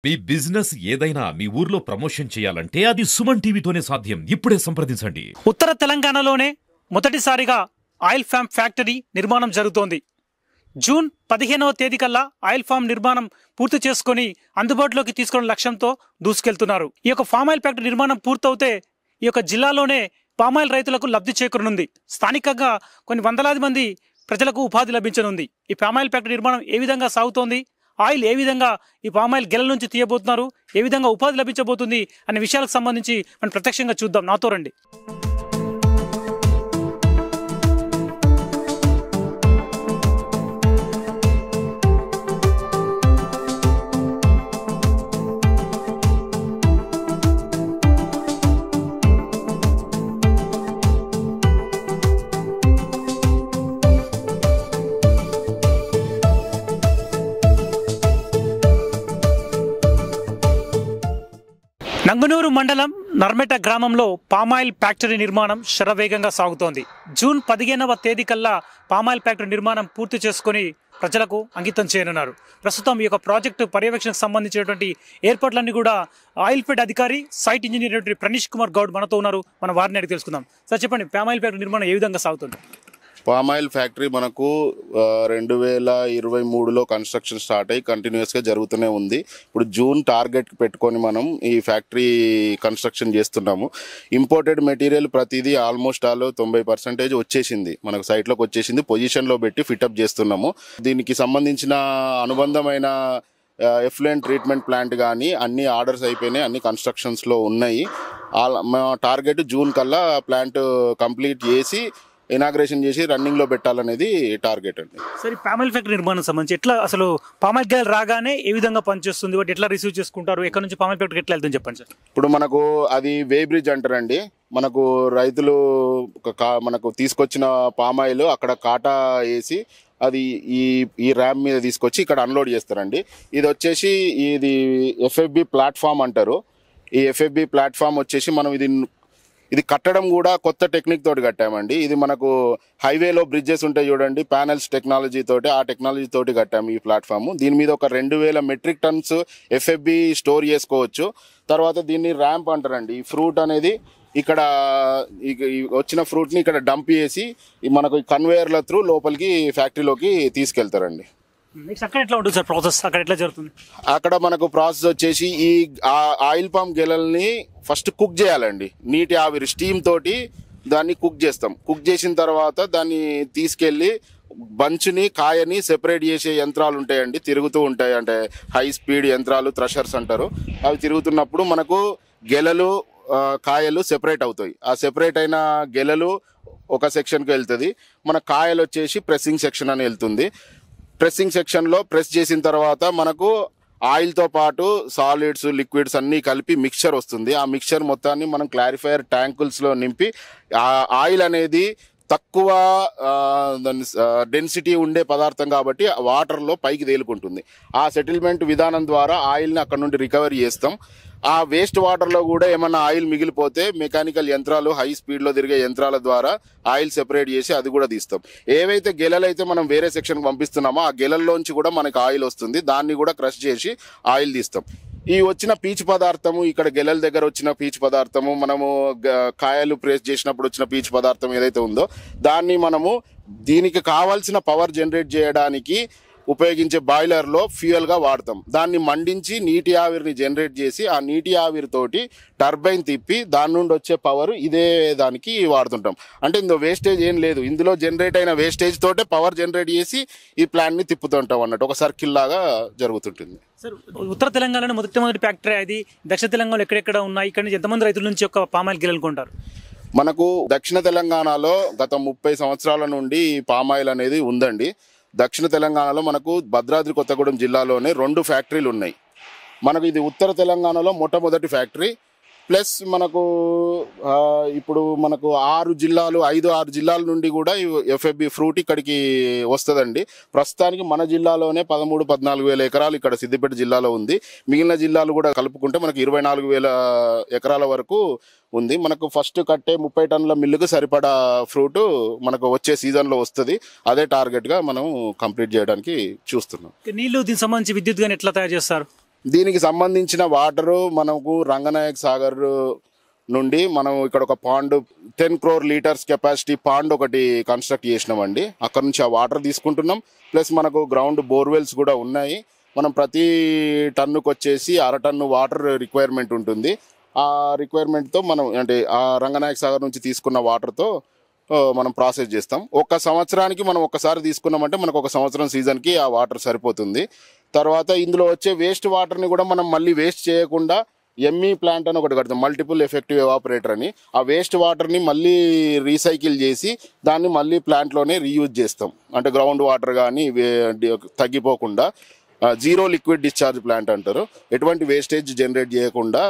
మీ business ఏదైనా మీ ఊర్లో promotion చేయాలంటే అది సుమన్ టీవీతోనే సాధ్యం. ఇప్పుడే సంప్రదించండి. ఉత్తర తెలంగాణలోనే మొదటిసారిగా ఆయిల్ ఫామ్ ఫ్యాక్టరీ నిర్మాణం జరుగుతోంది. జూన్ 15వ తేదీ కల్లా ఆయిల్ ఫామ్ నిర్మాణం పూర్తి చేసుకుని అందుబాటులోకి తీసుకునే లక్ష్యంతో దూసుకెళ్తున్నారు. ఈ యొక్క ఫామ్ ఆయిల్ ఫ్యాక్టరీ నిర్మాణం పూర్తవుతే ఈ యొక్క జిల్లాలోనే పామాయిల్ రైతులకు లబ్ధి చేకూరనుంది. స్థానికంగా కొన్ని వందలాది మంది ప్రజలకు ఉపాధి లభించనుంది. ఈ పామాయిల్ ఫ్యాక్టరీ నిర్మాణం ఏ విధంగా సాగుతోంది, ఆయిల్ ఏ విధంగా ఈ పామాయిల్ గెలల నుంచి తీయబోతున్నారు, ఏ విధంగా ఉపాధి లభించబోతుంది అనే విషయాలకు సంబంధించి మనం ప్రత్యక్షంగా చూద్దాం. నాతో రండి. నంగునూరు మండలం నర్మెట గ్రామంలో పామాయిల్ ఫ్యాక్టరీ నిర్మాణం శరవేగంగా సాగుతోంది. జూన్ 15వ తేదీ కల్లా పామాయిల్ ఫ్యాక్టరీ నిర్మాణం పూర్తి చేసుకుని ప్రజలకు అంకితం చేయనున్నారు. ప్రస్తుతం ఈ యొక్క ప్రాజెక్టు పర్యవేక్షణకు సంబంధించినటువంటి ఏర్పాట్లన్నీ కూడా ఆయిల్ ఫెడ్ అధికారి సైట్ ఇంజనీర్ ప్రణీష్ కుమార్ గౌడ్ మనతో ఉన్నారు. మనం వారిని అడిగి తెలుసుకుందాం. సార్ చెప్పండి, పామాయిల్ ఫ్యాక్టరీ నిర్మాణం ఏ విధంగా సాగుతుంది? పామాయిల్ ఫ్యాక్టరీ మనకు 2023లో కన్స్ట్రక్షన్ స్టార్ట్ అయ్యి కంటిన్యూస్గా జరుగుతూనే ఉంది. ఇప్పుడు జూన్ టార్గెట్ పెట్టుకొని మనం ఈ ఫ్యాక్టరీ కన్స్ట్రక్షన్ చేస్తున్నాము. ఇంపోర్టెడ్ మెటీరియల్ ప్రతిదీ ఆల్మోస్ట్ 90% వచ్చేసింది, మనకు సైట్లోకి వచ్చేసింది. పొజిషన్లో పెట్టి ఫిటప్ చేస్తున్నాము. దీనికి సంబంధించిన అనుబంధమైన ఎఫ్లూయెంట్ ట్రీట్మెంట్ ప్లాంట్ కానీ అన్ని ఆర్డర్స్ అయిపోయినాయి, అన్ని కన్స్ట్రక్షన్స్లో ఉన్నాయి. మా టార్గెట్ జూన్ కల్లా ప్లాంట్ కంప్లీట్ చేసి ఇనాగ్రేషన్ చేసి రన్నింగ్లో పెట్టాలనేది టార్గెట్ అండి. సరే, పామాయిల్ ఫ్యాక్టరీ నిర్మాణం సంబంధించి ఎట్లా అసలు పామాయిల్ గెల రాగానే ఏ విధంగా పనిచేస్తుంది, వాటి ఎట్లా రిసీవ్ చేసుకుంటారు, ఎక్కడ నుంచి పామాయిల్ ఫ్యాక్టరీ ఎట్లా వెళ్తుందని చెప్పండి సార్. ఇప్పుడు మనకు అది వే బ్రిడ్జ్ అంటారండి. మనకు రైతులు మనకు తీసుకొచ్చిన పామాయిల్ అక్కడ కాటా వేసి అది ఈ ర్యామ్ మీద తీసుకొచ్చి ఇక్కడ అన్లోడ్ చేస్తారండి. ఇది వచ్చేసి ఇది ఎఫ్ఎఫ్బి ప్లాట్ఫామ్ అంటారు. ఈ ఎఫ్ఎఫ్బి ప్లాట్ఫామ్ వచ్చేసి మనం ఇది కట్టడం కూడా కొత్త టెక్నిక్ తోటి కట్టామండి. ఇది మనకు హైవేలో బ్రిడ్జెస్ ఉంటాయి చూడండి, ప్యానెల్స్ టెక్నాలజీ తోటి, ఆ టెక్నాలజీ తోటి కట్టాము ఈ ప్లాట్ఫామ్. దీని మీద ఒక 2000 మెట్రిక్ టన్స్ ఎఫ్ఎఫ్బి స్టోర్ చేసుకోవచ్చు. తర్వాత దీన్ని ర్యాంప్ అంటారండి. ఈ ఫ్రూట్ అనేది ఇక్కడ వచ్చిన ఫ్రూట్ని ఇక్కడ డంప్ చేసి మనకు కన్వేయర్ల త్రూ లోపలికి ఫ్యాక్టరీలోకి తీసుకెళ్తారండి. అక్కడ ఎట్లా ఉంటుంది సార్ ప్రాసెస్, అక్కడ ఎట్లా జరుగుతుంది? అక్కడ మనకు ప్రాసెస్ వచ్చేసి ఈ ఆయిల్ పామ్ గెలల్ని ఫస్ట్ కుక్ చేయాలండి. నీటి ఆవిరి స్టీమ్ తోటి దాన్ని కుక్ చేస్తాం. కుక్ చేసిన తర్వాత దాన్ని తీసుకెళ్ళి బంచుని కాయని సెపరేట్ చేసే యంత్రాలు ఉంటాయండి, తిరుగుతూ ఉంటాయి. అంటే హై స్పీడ్ యంత్రాలు, థ్రెషర్స్ అంటారు. అవి తిరుగుతున్నప్పుడు మనకు గెలలు కాయలు సెపరేట్ అవుతాయి. ఆ సెపరేట్ అయిన గెలలు ఒక సెక్షన్కి వెళ్తుంది. మన కాయలు వచ్చేసి ప్రెస్సింగ్ సెక్షన్ అని వెళ్తుంది. ప్రెస్సింగ్ సెక్షన్లో ప్రెస్ చేసిన తర్వాత మనకు ఆయిల్తో పాటు సాలిడ్స్, లిక్విడ్స్ అన్నీ కలిపి మిక్చర్ వస్తుంది. ఆ మిక్చర్ మొత్తాన్ని మనం క్లారిఫైయర్ ట్యాంకుల్స్లో నింపి ఆ ఆయిల్ అనేది తక్కువ డెన్సిటీ ఉండే పదార్థం కాబట్టి వాటర్లో పైకి తేలుకుంటుంది. ఆ సెటిల్మెంట్ విధానం ద్వారా ఆయిల్ని అక్కడ నుండి రికవరీ చేస్తాం. ఆ వేస్ట్ వాటర్లో కూడా ఏమన్నా ఆయిల్ మిగిలిపోతే మెకానికల్ యంత్రాలు, హై స్పీడ్లో తిరిగే యంత్రాల ద్వారా ఆయిల్ సెపరేట్ చేసి అది కూడా తీస్తాం. ఏవైతే గెలలైతే మనం వేరే సెక్షన్కి పంపిస్తున్నామో ఆ గెలల్లోంచి కూడా మనకు ఆయిల్ వస్తుంది. దాన్ని కూడా క్రష్ చేసి ఆయిల్ తీస్తాం. ఈ వచ్చిన పీచు పదార్థము, ఇక్కడ గెలల దగ్గర వచ్చిన పీచు పదార్థము, మనము కాయలు ప్రెస్ చేసినప్పుడు వచ్చిన పీచు పదార్థం ఏదైతే ఉందో దాన్ని మనము దీనికి కావాల్సిన పవర్ జనరేట్ చేయడానికి ఉపయోగించే బాయిలర్లో ఫ్యూయల్గా వాడతాం. దాన్ని మండించి నీటి ఆవిరిని జనరేట్ చేసి ఆ నీటి ఆవిరితోటి టర్బైన్ తిప్పి దాని నుండి వచ్చే పవర్ ఇదే దానికి వాడుతుంటాం. అంటే ఇందులో వేస్టేజ్ ఏం లేదు. ఇందులో జనరేట్ అయిన వేస్టేజ్ తోటే పవర్ జనరేట్ చేసి ఈ ప్లాంట్ని తిప్పుతుంటాం అన్నట్టు, ఒక సర్కిల్ లాగా జరుగుతుంటుంది. సార్, ఉత్తర తెలంగాణలో మొదటి ఫ్యాక్టరీ అది. దక్షిణ తెలంగాణలో ఎక్కడెక్కడ ఉన్నాయి? ఇక్కడ నుంచి ఎంతమంది రైతుల నుంచి ఒక పామాయిల్ గిలలు కొంటారు? మనకు దక్షిణ తెలంగాణలో గత 30 సంవత్సరాల నుండి పామాయిల్ అనేది ఉందండి. దక్షిణ తెలంగాణలో మనకు భద్రాద్రి కొత్తగూడెం జిల్లాలోనే 2 ఫ్యాక్టరీలు ఉన్నాయి. మనకు ఇది ఉత్తర తెలంగాణలో మొట్టమొదటి ఫ్యాక్టరీ. ప్లస్ మనకు ఇప్పుడు మనకు 5-6 జిల్లాల నుండి కూడా ఎఫ్ఎఫ్బి ఫ్రూట్ ఇక్కడికి వస్తుందండి. ప్రస్తుతానికి మన జిల్లాలోనే 13-14 వేల ఎకరాలు ఇక్కడ సిద్దిపేట జిల్లాలో ఉంది. మిగిలిన జిల్లాలు కూడా కలుపుకుంటే మనకు 24,000 ఎకరాల వరకు ఉంది. మనకు ఫస్ట్ కట్టే 30 టన్నుల మిల్లుకు సరిపడా ఫ్రూట్ మనకు వచ్చే సీజన్లో వస్తుంది. అదే టార్గెట్గా మనం కంప్లీట్ చేయడానికి చూస్తున్నాం. నీళ్లు దీనికి సంబంధించి విద్యుత్ కానీ ఎట్లా తయారు చేస్తారు? దీనికి సంబంధించిన వాటరు మనకు రంగనాయక్ సాగర్ నుండి మనం ఇక్కడ ఒక pond 10 crore litres capacity pond ఒకటి కన్స్ట్రక్ట్ చేసినామండి. అక్కడ నుంచి ఆ వాటర్ తీసుకుంటున్నాం. ప్లస్ మనకు గ్రౌండ్ బోర్వెల్స్ కూడా ఉన్నాయి. మనం ప్రతి టన్నుకు వచ్చేసి 1/2 టన్ను వాటర్ రిక్వైర్మెంట్ ఉంటుంది. ఆ రిక్వైర్మెంట్తో మనం అంటే ఆ రంగనాయక సాగర్ నుంచి తీసుకున్న వాటర్తో మనం ప్రాసెస్ చేస్తాం. ఒక సంవత్సరానికి మనం ఒక్కసారి తీసుకున్నామంటే మనకు ఒక సంవత్సరం సీజన్కి ఆ వాటర్ సరిపోతుంది. తర్వాత ఇందులో వచ్చే వేస్ట్ వాటర్ని కూడా మనం మళ్ళీ వేస్ట్ చేయకుండా ఎంఈ ప్లాంట్ అని ఒకటి కడతాం, మల్టిపుల్ ఎఫెక్టివ్ ఎవాపరేటర్ అని. ఆ వేస్ట్ వాటర్ని మళ్ళీ రీసైకిల్ చేసి దాన్ని మళ్ళీ ప్లాంట్లోనే రీయూజ్ చేస్తాం. అంటే గ్రౌండ్ వాటర్ కానీ తగ్గిపోకుండా జీరో లిక్విడ్ డిశ్చార్జ్ ప్లాంట్ అంటారు. ఎటువంటి వేస్టేజ్ జనరేట్ చేయకుండా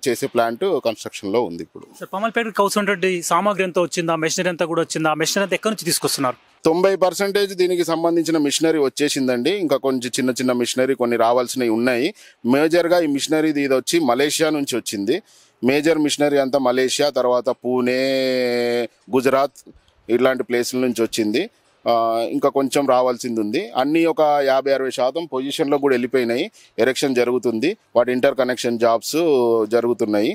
చేసే ప్లాంట్ కన్స్ట్రక్షన్లో ఉంది. ఇప్పుడు సార్ పామాయిల్ ఫ్యాక్టరీకి అవసరమైనటువంటి సామాగ్రి ఎంత వచ్చిందా, మెషినరీ అంతా కూడా వచ్చిందా? ఆ మెషినరీ అంతా ఎక్కడి నుంచి తీసుకొస్తున్నారు? 90% దీనికి సంబంధించిన మిషనరీ వచ్చేసిందండి. ఇంకా కొంచెం చిన్న చిన్న మిషనరీ కొన్ని రావాల్సినవి ఉన్నాయి. మేజర్గా ఈ మిషనరీ ఇది వచ్చి మలేషియా నుంచి వచ్చింది. మేజర్ మిషనరీ అంతా మలేషియా, తర్వాత పూణే, గుజరాత్ ఇట్లాంటి ప్లేసుల నుంచి వచ్చింది. ఇంకా కొంచెం రావాల్సింది ఉంది. అన్నీ ఒక 50-60% పొజిషన్లో కూడా వెళ్ళిపోయినాయి. ఎరెక్షన్ జరుగుతుంది, వాటి ఇంటర్ కనెక్షన్ జాబ్స్ జరుగుతున్నాయి.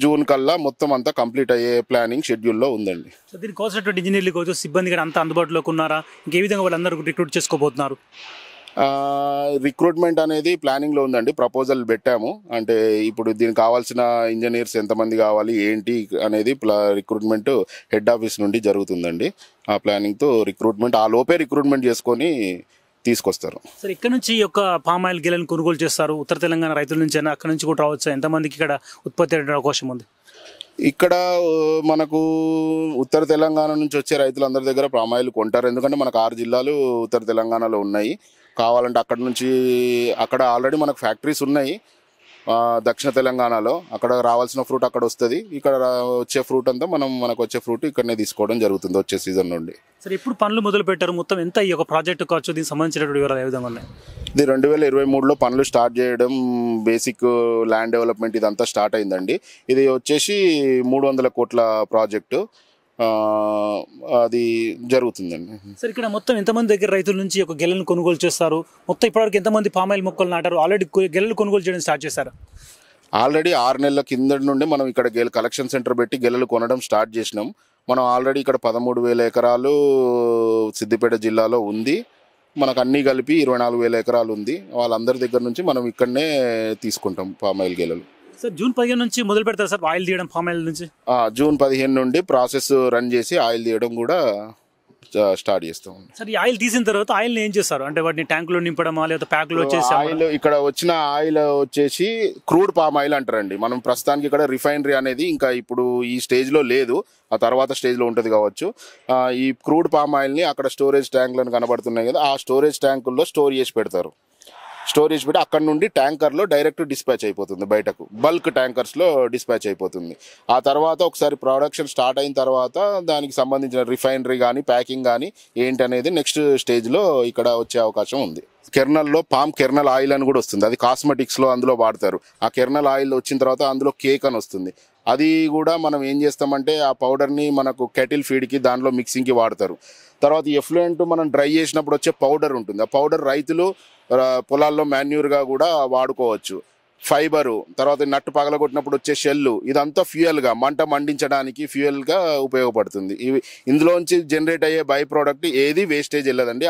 జూన్ కల్లా మొత్తం అంతా కంప్లీట్ అయ్యే ప్లానింగ్ షెడ్యూల్లో ఉందండి. సో దీనికి కావాల్సినటువంటి ఇంజనీర్లు కావచ్చు, సిబ్బంది కూడా అంతా అందుబాటులోకి ఉన్నారా? ఇంకే విధంగా వాళ్ళందరూ రిక్రూట్ చేసుకోబోతున్నారు? రిక్రూట్మెంట్ అనేది ప్లానింగ్లో ఉందండి. ప్రపోజల్ పెట్టాము. అంటే ఇప్పుడు దీనికి కావాల్సిన ఇంజనీర్స్ ఎంతమంది కావాలి ఏంటి అనేది రిక్రూట్మెంట్ హెడ్ ఆఫీస్ నుండి జరుగుతుందండి. ఆ ప్లానింగ్తో రిక్రూట్మెంట్ ఆ లోపే రిక్రూట్మెంట్ చేసుకొని తీసుకొస్తారు. సార్ ఇక్కడ నుంచి ఈ యొక్క పామాయిల్ గెలను కొనుగోలు చేస్తారు ఉత్తర తెలంగాణ రైతుల నుంచి, అయినా అక్కడ నుంచి కూడా రావచ్చు. ఎంతమందికి ఇక్కడ ఉత్పత్తి అయ్యే అవకాశం ఉంది? ఇక్కడ మనకు ఉత్తర తెలంగాణ నుంచి వచ్చే రైతులందరి దగ్గర పామాయిల్ కొంటారు. ఎందుకంటే మనకు 6 జిల్లాలు ఉత్తర తెలంగాణలో ఉన్నాయి. కావాలంటే అక్కడ నుంచి అక్కడ ఆల్రెడీ మనకు ఫ్యాక్టరీస్ ఉన్నాయి. దక్షిణ తెలంగాణలో అక్కడ రావాల్సిన ఫ్రూట్ అక్కడ వస్తుంది. ఇక్కడ వచ్చే ఫ్రూట్ అంతా మనకు వచ్చే ఫ్రూట్ ఇక్కడనే తీసుకోవడం జరుగుతుంది వచ్చే సీజన్ నుండి. సరే ఎప్పుడు పనులు మొదలు పెట్టారు? మొత్తం ఎంత ఈ యొక్క ప్రాజెక్టు కావచ్చు, దీనికి సంబంధించినటువంటి వివరాలు ఏ విధంగా ఉన్నాయి? ఇది 2023లో పనులు స్టార్ట్ చేయడం, బేసిక్ ల్యాండ్ డెవలప్మెంట్ ఇదంతా స్టార్ట్ అయిందండి. ఇది వచ్చేసి 300 కోట్ల ప్రాజెక్టు. అది జరుగుతుందండి. సార్ ఇక్కడ మొత్తం ఎంతమంది దగ్గర రైతుల నుంచి ఒక గెలను కొనుగోలు చేస్తారు? మొత్తం ఇప్పటివరకు ఎంతమంది పామాయిల్ మొక్కలు నాటారు? ఆల్రెడీ గెలలు కొనుగోలు చేయడం స్టార్ట్ చేశారు? ఆల్రెడీ 6 నెలల కింద నుండి మనం ఇక్కడ కలెక్షన్ సెంటర్ పెట్టి గెలలు కొనడం స్టార్ట్ చేసినాం. మనం ఆల్రెడీ ఇక్కడ 13,000 ఎకరాలు సిద్దిపేట జిల్లాలో ఉంది. మనకు అన్నీ కలిపి 24,000 ఎకరాలు ఉంది. వాళ్ళందరి దగ్గర నుంచి మనం ఇక్కడనే తీసుకుంటాం పామాయిల్ గెలలు. సార్ జూన్ 15 నుంచి మొదలు పెడతారు సార్ ఆయిల్ తీయడం పామాయిల్ నుంచి? జూన్ 15 నుండి ప్రాసెస్ రన్ చేసి ఆయిల్ తీయడం కూడా స్టార్ట్ చేస్తాం. సార్ ఈ ఆయిల్ తీసిన తర్వాత ఆయిల్ ఏం చేస్తారు? అంటే వాటిని ట్యాంకులో నింపడమా లేదా ప్యాక్లో వచ్చేసి? ఆయిల్ ఇక్కడ వచ్చిన ఆయిల్ వచ్చేసి క్రూడ్ పామ్ ఆయిల్ అంటారండి. మనం ప్రస్తుతానికి ఇక్కడ రిఫైనరీ అనేది ఇంకా ఇప్పుడు ఈ స్టేజ్లో లేదు, ఆ తర్వాత స్టేజ్లో ఉంటుంది కావచ్చు. ఈ క్రూడ్ పామ్ ఆయిల్ని అక్కడ స్టోరేజ్ ట్యాంకులను కనబడుతున్నాయి కదా, ఆ స్టోరేజ్ ట్యాంకుల్లో స్టోర్ చేసి పెడతారు. స్టోర్ చేసి పెట్టి అక్కడ నుండి ట్యాంకర్లో డైరెక్ట్ డిస్పాచ్ అయిపోతుంది బయటకు, బల్క్ ట్యాంకర్స్లో డిస్పాచ్ అయిపోతుంది. ఆ తర్వాత ఒకసారి ప్రొడక్షన్ స్టార్ట్ అయిన తర్వాత దానికి సంబంధించిన రిఫైనరీ కానీ ప్యాకింగ్ కానీ ఏంటి అనేది నెక్స్ట్ స్టేజ్లో ఇక్కడ వచ్చే అవకాశం ఉంది. కెర్నల్లో పామ్ కెర్నల్ ఆయిల్ అని కూడా వస్తుంది. అది కాస్మెటిక్స్లో అందులో వాడతారు. ఆ కెర్నల్ ఆయిల్ వచ్చిన తర్వాత అందులో కేక్ అని వస్తుంది. అది కూడా మనం ఏం చేస్తామంటే ఆ పౌడర్ని మనకు కెటిల్ ఫీడ్కి దానిలో మిక్సింగ్కి వాడతారు. తర్వాత ఎఫ్లూయెంట్ మనం డ్రై చేసినప్పుడు వచ్చే పౌడర్ ఉంటుంది. ఆ పౌడర్ రైతులు పొలాల్లో మాన్యూర్గా కూడా వాడుకోవచ్చు. ఫైబరు, తర్వాత నట్టు పగలగొట్టినప్పుడు వచ్చే షెల్లు, ఇదంతా ఫ్యూయల్గా మంట మండించడానికి ఫ్యూయల్గా ఉపయోగపడుతుంది. ఇందులోంచి జనరేట్ అయ్యే బై ప్రోడక్ట్ ఏది వేస్టేజ్ వెళ్ళదండి.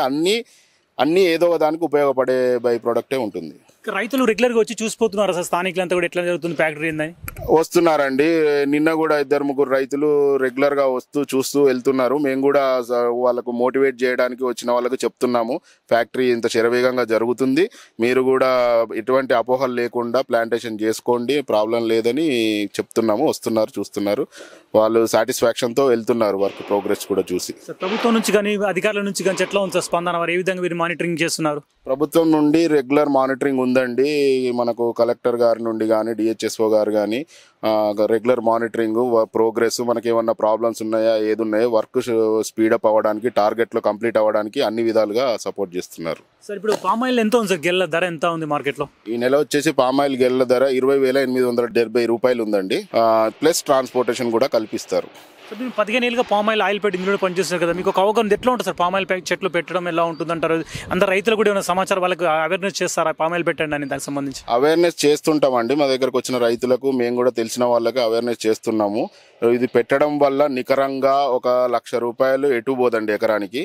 అన్నీ ఏదో దానికి ఉపయోగపడే బై ప్రోడక్టే ఉంటుంది. రైతులు రెగ్యులర్గా వచ్చి చూసిపోతున్నారు సార్ స్థానికులంతా కూడా ఎట్లా జరుగుతుంది ఫ్యాక్టరీ ఏందని? వస్తున్నారండి. నిన్న కూడా 2-3 రైతులు రెగ్యులర్గా వస్తూ చూస్తూ వెళ్తున్నారు. మేము కూడా వాళ్ళకు మోటివేట్ చేయడానికి వచ్చిన వాళ్ళకు చెప్తున్నాము, ఫ్యాక్టరీ ఇంత శరవేగంగా జరుగుతుంది, మీరు కూడా ఎటువంటి అపోహలు లేకుండా ప్లాంటేషన్ చేసుకోండి, ప్రాబ్లం లేదని చెప్తున్నాము. వస్తున్నారు, చూస్తున్నారు, వాళ్ళు సాటిస్ఫాక్షన్తో వెళ్తున్నారు. వర్క్ ప్రోగ్రెస్ కూడా చూసి. ప్రభుత్వం నుంచి కానీ అధికారుల నుంచి కానీ ఎట్లా ఉంది సార్ స్పందన? వారు ఏ విధంగా మీరు మానిటరింగ్ చేస్తున్నారు? ప్రభుత్వం నుండి రెగ్యులర్ మానిటరింగ్ ఉందండి. మనకు కలెక్టర్ గారి నుండి కానీ డిహెచ్ఎస్ఓ గారు కానీ రెగ్యులర్ మానిటరింగ్ ప్రోగ్రెస్, మనకి ఏమన్నా ప్రాబ్లమ్స్ ఉన్నాయా, ఏది ఉన్నాయో వర్క్ స్పీడప్ అవ్వడానికి, టార్గెట్లో కంప్లీట్ అవ్వడానికి అన్ని విధాలుగా సపోర్ట్ చేస్తున్నారు. సార్ ఇప్పుడు పామాయిల్ ఎంత ఉంది సార్? గెల్ల ధర ఎంత ఉంది మార్కెట్లో? ఈ నెల వచ్చేసి పామాయిల్ గెల్ల ధర 20,870 రూపాయలు ఉందండి. ప్లస్ ట్రాన్స్పోర్టేషన్ కూడా కల్పిస్తారు. మీరు 15 ఏళ్ళుగా పామ్ ఆయిల్ పెట్టి ఇందులో పనిచేస్తున్నారు కదా, మీకు ఒక అవగాహన ఎట్లా ఉంటుంది సార్? పామ్ ఆయిల్ చెట్లు పెట్టడం ఎలా ఉంటుంది అంటారు? అందరు రైతులు కూడా ఏమైనా సమాచారం వాళ్ళకి అవేర్నెస్ చేస్తారా పామ్ ఆయిల్ పెట్టండి అని దానికి సంబంధించి? అవేర్నెస్ చేస్తుంటామండి. మా దగ్గరకు వచ్చిన రైతులకు మేము కూడా తెలిసిన వాళ్ళకి అవేర్నెస్ చేస్తున్నాము. ఇది పెట్టడం వల్ల నికరంగా ఒక ₹1,00,000 ఎటు పోదండి ఎకరానికి.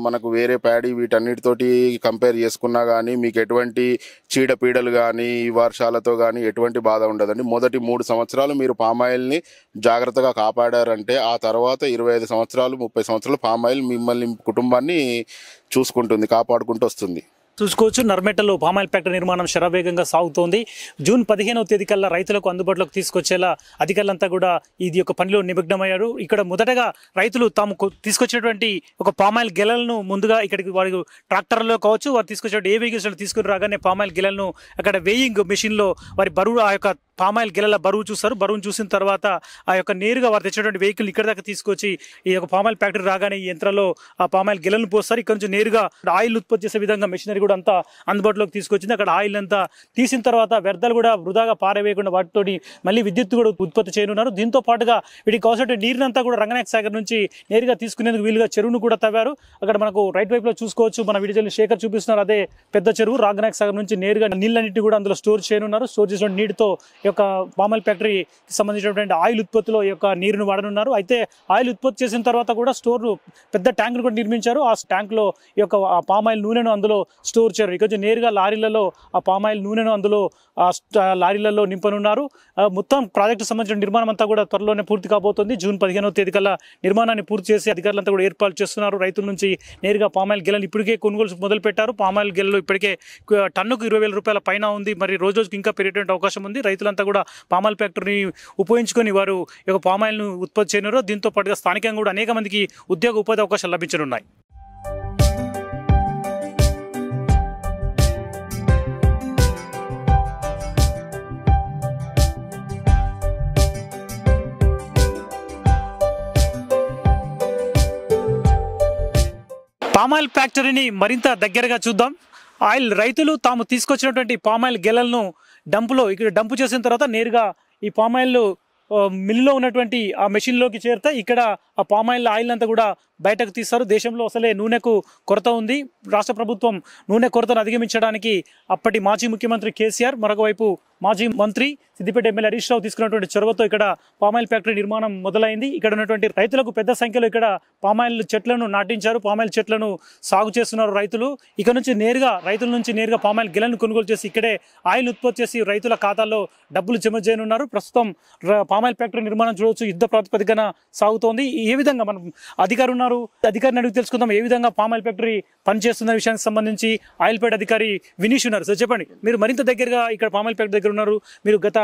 మనకు వేరే ప్యాడీ వీటన్నిటితోటి కంపేర్ చేసుకున్నా కానీ మీకు ఎటువంటి చీడపీడలు కానీ వర్షాలతో కానీ ఎటువంటి బాధ ఉండదండి. మొదటి 3 సంవత్సరాలు మీరు పామాయిల్ని జాగ్రత్తగా కాపాడారంటే ఆ తర్వాత 25 సంవత్సరాలు 30 సంవత్సరాలు పామాయిల్ మిమ్మల్ని కుటుంబాన్ని చూసుకుంటుంది, కాపాడుకుంటూ వస్తుంది. చూసుకోవచ్చు, నర్మెటలో పామాయిల్ ఫ్యాక్టరీ నిర్మాణం శరవేగంగా సాగుతోంది. జూన్ 15వ తేదీ కల్లా రైతులకు అందుబాటులోకి తీసుకొచ్చేలా అధికారులంతా కూడా ఇది యొక్క పనిలో నిమగ్నమయ్యారు. ఇక్కడ మొదటగా రైతులు తాము తీసుకొచ్చినటువంటి ఒక పామాయిల్ గెలలను ముందుగా ఇక్కడికి వారి ట్రాక్టర్లో కావచ్చు, వారు తీసుకొచ్చినటువంటి ఏ వెహికల్స్ తీసుకుని రాగానే పామాయిల్ గెలలను అక్కడ వేయింగ్ మెషిన్లో వారి బరువు ఆ యొక్క పామాయిల్ గెలల బరువు చూస్తారు. బరువును చూసిన తర్వాత ఆ యొక్క నేరుగా వారు తెచ్చినటువంటి వెహికల్ ఇక్కడ దాకా తీసుకొచ్చి ఈ యొక్క పామాయిల్ ఫ్యాక్టరీ రాగానే ఈ యంత్రంలో ఆ పామాయిల్ గెలను పోస్తారు. ఇక్కడ నుంచి నేరుగా ఆయిల్ ఉత్పత్తి చేసే విధంగా మెషినరీ కూడా అంతా అందుబాటులోకి తీసుకొచ్చింది. అక్కడ ఆయిల్ అంతా తీసిన తర్వాత వ్యర్థాలు కూడా వృధాగా పారవేయకుండా వాటితో మళ్ళీ విద్యుత్ కూడా ఉత్పత్తి చేయనున్నారు. దీంతో పాటుగా వీటికి కావాల్సిన నీరునంతా కూడా రంగనాయక సాగర్ నుంచి నేరుగా తీసుకునేందుకు వీలుగా చెరువును కూడా తవ్వారు. అక్కడ మనకు రైట్ వైపులో చూసుకోవచ్చు, మన వీడియోలో శేఖర్ చూపిస్తున్నారు, అదే పెద్ద చెరువు. రంగనాయక సాగర్ నుంచి నేరుగా నీళ్ళన్నింటినీ కూడా అందులో స్టోర్ చేయనున్నారు. స్టోర్ చేసిన నీటితో యొక్క పామాయిల్ ఫ్యాక్టరీకి సంబంధించినటువంటి ఆయిల్ ఉత్పత్తిలో ఈ యొక్క నీరును వాడనున్నారు. అయితే ఆయిల్ ఉత్పత్తి చేసిన తర్వాత కూడా స్టోర్ పెద్ద ట్యాంకులు కూడా నిర్మించారు. ఆ ట్యాంకులో ఈ యొక్క పామాయిల్ నూనెను అందులో స్టోర్ చేయరు. ఇక నేరుగా లారీలలో ఆ పామాయిల్ నూనెను అందులో లారీలలో నింపనున్నారు. మొత్తం ప్రాజెక్టు సంబంధించిన నిర్మాణం అంతా కూడా త్వరలోనే పూర్తి కాబోతుంది. జూన్ 15వ తేదీ కల్లా నిర్మాణాన్ని పూర్తి చేసి అధికారులంతా కూడా ఏర్పాటు చేస్తున్నారు. రైతుల నుంచి నేరుగా పామాయిల్ గెలను ఇప్పటికే కొనుగోలు మొదలు పెట్టారు. పామాయిల్ గెలలో ఇప్పటికే టన్నుకు ₹20,000 పైన ఉంది. మరి రోజు రోజుకి ఇంకా పెరిగేటువంటి అవకాశం ఉంది. రైతులంతా కూడా పామాయిల్ ఫ్యాక్టరీని ఉపయోగించుకొని వారు ఈ యొక్క పామాయిల్ను ఉత్పత్తి చేయనున్నారు. దీంతో పాటుగా స్థానికంగా కూడా అనేక మందికి ఉద్యోగ ఉపాధి అవకాశాలు లభించనున్నాయి. పామాయిల్ ఫ్యాక్టరీని మరింత దగ్గరగా చూద్దాం. ఆయిల్ రైతులు తాము తీసుకొచ్చినటువంటి పామాయిల్ గెలలను ఇక్కడ డంపు చేసిన తర్వాత నేరుగా ఈ పామాయిల్ మిల్లులో ఉన్నటువంటి ఆ మెషిన్లోకి చేరితే ఇక్కడ ఆ పామాయిల్ ఆయిల్ అంతా కూడా బయటకు తీస్తారు. దేశంలో అసలే నూనెకు కొరత ఉంది. రాష్ట్ర ప్రభుత్వం నూనె కొరతను అధిగమించడానికి అప్పటి మాజీ ముఖ్యమంత్రి కేసీఆర్, మరొక వైపు మాజీ మంత్రి సిద్దిపేట ఎమ్మెల్యే హరీష్ రావు తీసుకున్నటువంటి చొరవతో ఇక్కడ పామాయిల్ ఫ్యాక్టరీ నిర్మాణం మొదలైంది. ఇక్కడ ఉన్నటువంటి రైతులకు పెద్ద సంఖ్యలో ఇక్కడ పామాయిల్ చెట్లను నాటించారు. పామాయిల్ చెట్లను సాగు చేస్తున్నారు రైతులు. ఇక నుంచి రైతుల నుంచి నేరుగా పామాయిల్ గెలను కొనుగోలు చేసి ఇక్కడే ఆయిల్ ఉత్పత్తి చేసి రైతుల ఖాతాల్లో డబ్బులు జమ చేయనున్నారు. ప్రస్తుతం పామాయిల్ ఫ్యాక్టరీ నిర్మాణం చూడవచ్చు, యుద్ధ ప్రాతిపదికన సాగుతోంది. ఏ విధంగా మనం అధికారులను అడిగి తెలుసుకుందాం ఏ విధంగా పామాయిల్ ఫ్యాక్టరీ పనిచేస్తున్న విషయానికి సంబంధించి. ఆయిల్ పేట అధికారి వినీష్ ఉన్నారు. సార్ చెప్పండి, మీరు మరింత దగ్గరగా ఇక్కడ పామాయిల్ ఫ్యాక్టరీ దగ్గర ఉన్నారు. మీరు గత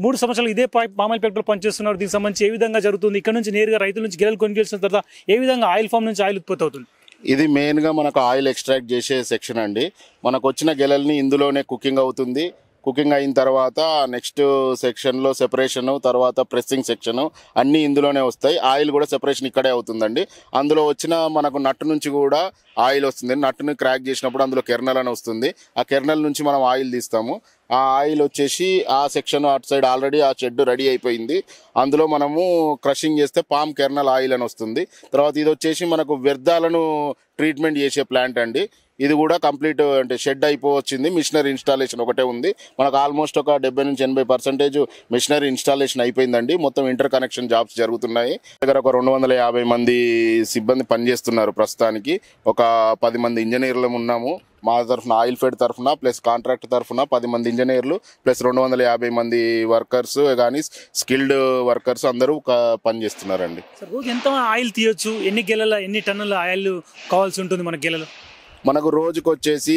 3 సంవత్సరాలు ఇదే పామాయిల్ ఫ్యాక్టరీలో పనిచేస్తున్నారు. దీనికి సంబంధించి ఏ విధంగా జరుగుతుంది? ఇక్కడ నుంచి నేరుగా రైతుల నుంచి గెలలు కొనుగోలు తర్వాత ఏ విధంగా ఆయిల్ ఫామ్ నుంచి ఆయిల్ ఉత్పత్తి అవుతుంది? ఇది మెయిన్గా మనకు ఆయిల్ ఎక్స్ట్రాక్ట్ చేసే సెక్షన్ అండి. మనకు వచ్చిన గెలల్ని ఇందులోనే కుకింగ్ అవుతుంది. కుకింగ్ అయిన తర్వాత నెక్స్ట్ సెక్షన్లో సెపరేషన్, తర్వాత ప్రెస్సింగ్ సెక్షన్ అన్నీ ఇందులోనే వస్తాయి. ఆయిల్ కూడా సెపరేషన్ ఇక్కడే అవుతుందండి. అందులో వచ్చిన మనకు నట్టు నుంచి కూడా ఆయిల్ వస్తుంది. నట్టుని క్రాక్ చేసినప్పుడు అందులో కెర్నల్ అని వస్తుంది. ఆ కెర్నల్ నుంచి మనం ఆయిల్ తీస్తాము. ఆ ఆయిల్ వచ్చేసి ఆ సెక్షన్ అటు సైడ్ ఆల్రెడీ ఆ షెడ్ రెడీ అయిపోయింది. అందులో మనము క్రషింగ్ చేస్తే పామ్ కెర్నల్ ఆయిల్ అని వస్తుంది. తర్వాత ఇది వచ్చేసి మనకు వ్యర్థాలను ట్రీట్మెంట్ చేసే ప్లాంట్ అండి. ఇది కూడా కంప్లీట్ అంటే షెడ్ అయిపోవచ్చింది. మిషనరీ ఇన్స్టాలేషన్ ఒకటే ఉంది. మనకు ఆల్మోస్ట్ ఒక 70-80% మిషనరీ ఇన్స్టాలేషన్ అయిపోయిందండి. మొత్తం ఇంటర్ కనెక్షన్ జాబ్స్ జరుగుతున్నాయి. దగ్గర ఒక 250 మంది సిబ్బంది పనిచేస్తున్నారు ప్రస్తుతానికి. ఒక 10 మంది ఇంజనీర్లు ఉన్నాము మా తరఫున, ఆయిల్ ఫెడ్ తరఫున ప్లస్ కాంట్రాక్ట్ తరఫున 10 మంది ఇంజనీర్లు ప్లస్ 250 మంది వర్కర్స్ కానీ స్కిల్డ్ వర్కర్స్ అందరూ పనిచేస్తున్నారండి. సార్ రోజు ఎంత ఆయిల్ తీయొచ్చు? ఎన్ని టన్నుల ఆయిల్ కావాల్సి ఉంటుంది మన గెలలో? మనకు రోజుకి వచ్చేసి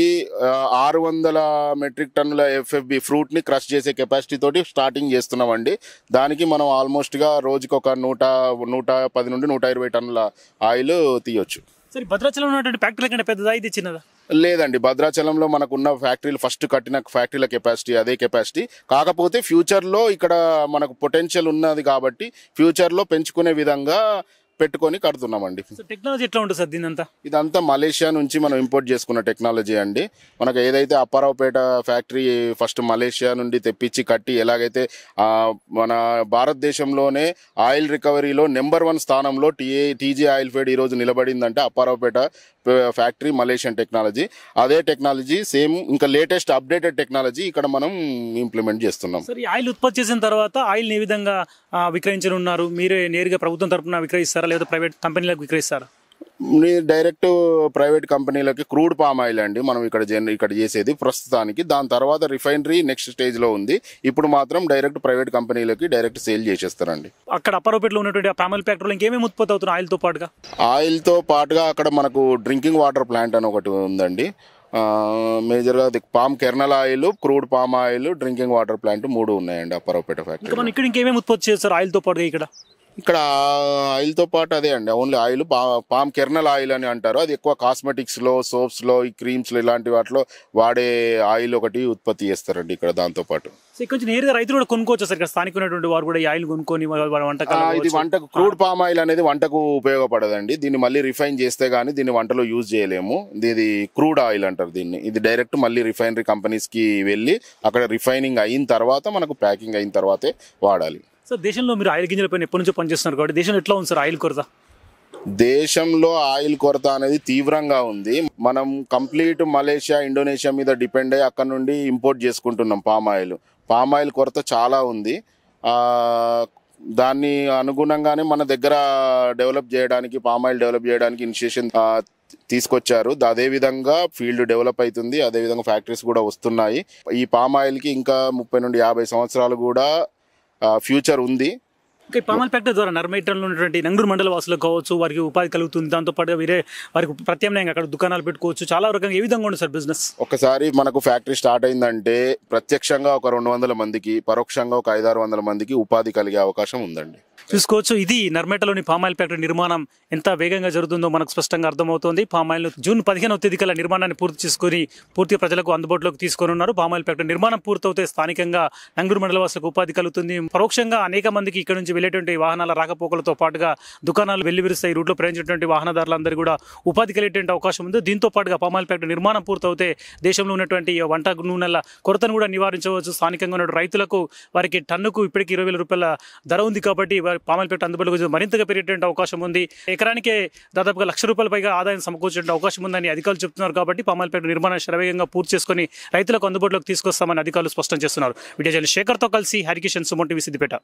600 మెట్రిక్ టన్నుల FFB ఫ్రూట్ని క్రష్ చేసే కెపాసిటీ తోటి స్టార్టింగ్ చేస్తున్నామండి. దానికి మనం ఆల్మోస్ట్గా రోజుకి ఒక 110 నుండి 120 టన్నుల ఆయిల్ తీయొచ్చు. సరే, భద్రాచలంలో ఉన్నటువంటి ఫ్యాక్టరీల కంటే పెద్దదా ఇది చిన్నదా? లేదండి, భద్రాచలంలో మనకున్న ఫ్యాక్టరీలు ఫస్ట్ కట్టిన ఫ్యాక్టరీల కెపాసిటీ అదే కెపాసిటీ. కాకపోతే ఫ్యూచర్లో ఇక్కడ మనకు పొటెన్షియల్ ఉన్నది కాబట్టి ఫ్యూచర్లో పెంచుకునే విధంగా పెట్టుకొని కడుతున్నామండి. సో టెక్నాలజీ ఎట్లా ఉంటుంది సార్ దీనంతా? ఇదంతా మలేషియా నుంచి మనం ఇంపోర్ట్ చేసుకున్న టెక్నాలజీ అండి. మనకు ఏదైతే అప్పారావుపేట ఫ్యాక్టరీ ఫస్ట్ మలేషియా నుండి తెప్పించి కట్టి ఎలాగైతే మన భారతదేశంలోనే ఆయిల్ రికవరీలో నెంబర్ 1 స్థానంలో టీజీ ఆయిల్ ఫీడ్ ఈరోజు నిలబడిందంటే అప్పారావుపేట ఫ్యాక్టరీ మలేషియన్ టెక్నాలజీ. అదే టెక్నాలజీ సేమ్ ఇంకా లేటెస్ట్ అప్డేటెడ్ టెక్నాలజీ ఇక్కడ మనం ఇంప్లిమెంట్ చేస్తున్నాం. సరే, ఆయిల్ ఉత్పత్తి చేసిన తర్వాత ఆయిల్ ఏ విధంగా విక్రయించనున్నారు? మీరే నేరుగా ప్రభుత్వం తరపున విక్రయిస్తారా లేదా ప్రైవేట్ కంపెనీలకు విక్రయిస్తారా? డైరెక్ట్ ప్రైవేట్ కంపెనీలకి క్రూడ్ పామ్ ఆయిల్ అండి మనం ఇక్కడ చేసేది ప్రస్తుతానికి. దాని తర్వాత రిఫైనరీ నెక్స్ట్ స్టేజ్ లో ఉంది. ఇప్పుడు మాత్రం డైరెక్ట్ ప్రైవేట్ కంపెనీలకి డైరెక్ట్ సేల్ చేసేస్తారండి. అక్కడ అప్పారావుపేటలో ఉన్నటువంటి పామ్ ఫ్యాక్టరీలో ఇంకేమేమి ఉత్పత్తి అవుతున్నాయి ఆయిల్తో పాటుగా? ఆయిల్తో పాటుగా అక్కడ మనకు డ్రింకింగ్ వాటర్ ప్లాంట్ అని ఒకటి ఉందండి. మేజర్గా palm kernel oil, crude palm oil, drinking water plant 3 ఉన్నాయండి అప్పారావుపేట ఫ్యాక్టరీ. ఇక్కడ ఇంకేమేమి ఉత్పత్తి చేస్తారు ఆయిల్తో పాటుగా? ఇక్కడ ఆయిల్తో పాటు అదే అండి, only oil palm kernel oil అని అంటారు. అది ఎక్కువ కాస్మెటిక్స్లో, సోప్స్లో, ఈ క్రీమ్స్లో ఇలాంటి వాటిలో వాడే ఆయిల్ ఒకటి ఉత్పత్తి చేస్తారండి ఇక్కడ. దాంతో పాటు కొంచెం నేరుగా రైతులు కూడా కొనుక్కోవచ్చు సార్, ఇక్కడ స్థానికున్నటువంటి వారు కూడా ఈ ఆయిల్ కొనుక్కొని ఇది వంటకు క్రూడ్ పామ్ ఆయిల్ అనేది వంటకు ఉపయోగపడదండి. దీన్ని మళ్ళీ రిఫైన్ చేస్తే గానీ దీన్ని వంటలో యూజ్ చేయలేము. ఇది క్రూడ్ ఆయిల్ అంటారు దీన్ని. ఇది డైరెక్ట్ మళ్ళీ రిఫైనరీ కంపెనీస్కి వెళ్ళి అక్కడ రిఫైనింగ్ అయిన తర్వాత మనకు ప్యాకింగ్ అయిన తర్వాతే వాడాలి. సార్, దేశంలో మీరు ఆయిల్ గింజల పైన ఎప్పటి నుంచో పనిచేస్తున్నారు కాబట్టి దేశంలో ఎట్లా ఉంది సార్ ఆయిల్ కొరత? దేశంలో ఆయిల్ కొరత అనేది తీవ్రంగా ఉంది. మనం కంప్లీట్ మలేషియా, ఇండోనేషియా మీద డిపెండ్ అయ్యి అక్కడ నుండి ఇంపోర్ట్ చేసుకుంటున్నాం పామ్ ఆయిల్. పామ్ ఆయిల్ కొరత చాలా ఉంది. దాన్ని అనుగుణంగానే మన దగ్గర పామ్ ఆయిల్ డెవలప్ చేయడానికి ఇనిషియేషన్ తీసుకొచ్చారు. అదేవిధంగా ఫీల్డ్ డెవలప్ అవుతుంది. అదేవిధంగా ఫ్యాక్టరీస్ కూడా వస్తున్నాయి. ఈ పామ్ ఆయిల్కి ఇంకా 30 నుండి 50 సంవత్సరాలు కూడా ఫ్యూచర్ ఉంది. ఈ పామ్ ఆయిల్ ఫ్యాక్టరీ ద్వారా నర్మేటంలో ఉన్నటువంటి నంగూరు మండల వాసులకు కావచ్చు, వారికి ఉపాధి కలుగుతుంది. దాంతోపాటు వేరే వారికి ప్రత్యామ్నాయంగా అక్కడ దుకాణాలు పెట్టుకోవచ్చు. చాలా రకంగా ఏ విధంగా ఉంది సార్ బిజినెస్? ఒకసారి మనకు ఫ్యాక్టరీ స్టార్ట్ అయిందంటే ప్రత్యక్షంగా ఒక 200 మందికి, పరోక్షంగా ఒక 500-600 మందికి ఉపాధి కలిగే అవకాశం ఉందండి. చూసుకోవచ్చు. ఇది నర్మేటలోని పామ్ ఆయిల్ ఫ్యాక్టరీ నిర్మాణం ఎంత వేగంగా జరుగుతుందో మనకు స్పష్టంగా అర్థమవుతోంది. పామ్ ఆయిల్ జూన్ 15వ తేదీ కల్లా నిర్మాణాన్ని పూర్తి చేసుకుని పూర్తిగా ప్రజలకు అందుబాటులోకి తీసుకొని ఉన్నారు. పామ్ ఆయిల్ ఫ్యాక్టరీ నిర్మాణం పూర్తవుతే స్థానికంగా నంగూరు మండల వాసులకు ఉపాధి కలుగుతుంది. పరోక్షంగా అనేక మందికి ఇక్కడ నుంచి వెళ్ళేటువంటి వాహనాల రాకపోకలతో పాటుగా దుకాణాలు వెల్లివిరుస్తాయి. రూట్లో ప్రయాణించేటువంటి వాహనదారులందరూ కూడా ఉపాధి కలిగేటువంటి అవకాశం ఉంది. దీంతో పాటుగా పామ్ ఆయిల్ ఫ్యాక్టరీ నిర్మాణం పూర్తవుతే దేశంలో ఉన్నటువంటి వంట నూనెల కొరతను కూడా నివారించవచ్చు. స్థానికంగా ఉన్న రైతులకు వారికి టన్నుకు ఇప్పటికీ 20,000 రూపాయల ధర ఉంది కాబట్టి పామ్ ఆయిల్ ఫ్యాక్టరీ అందుబాటులో మరింతగా పెరిగేటువంటి అవకాశం ఉంది. ఎకరానికి దాదాపుగా ₹1,00,000 పైగా ఆదాయం సమకూర్చే అవకాశం ఉందని అధికారులు చెప్తున్నారు. కాబట్టి పామ్ ఆయిల్ ఫ్యాక్టరీ నిర్మాణాన్ని శరవేగంగా పూర్తి చేసుకుని రైతులకు అందుబాటులోకి తీసుకొస్తామని అధికారులు స్పష్టం చేస్తున్నారు. వీడియో జర్నలిస్ట్ శేఖర్తో కలిసి హరికిషన్, సుమన్ టీవీ, సిద్దిపేట.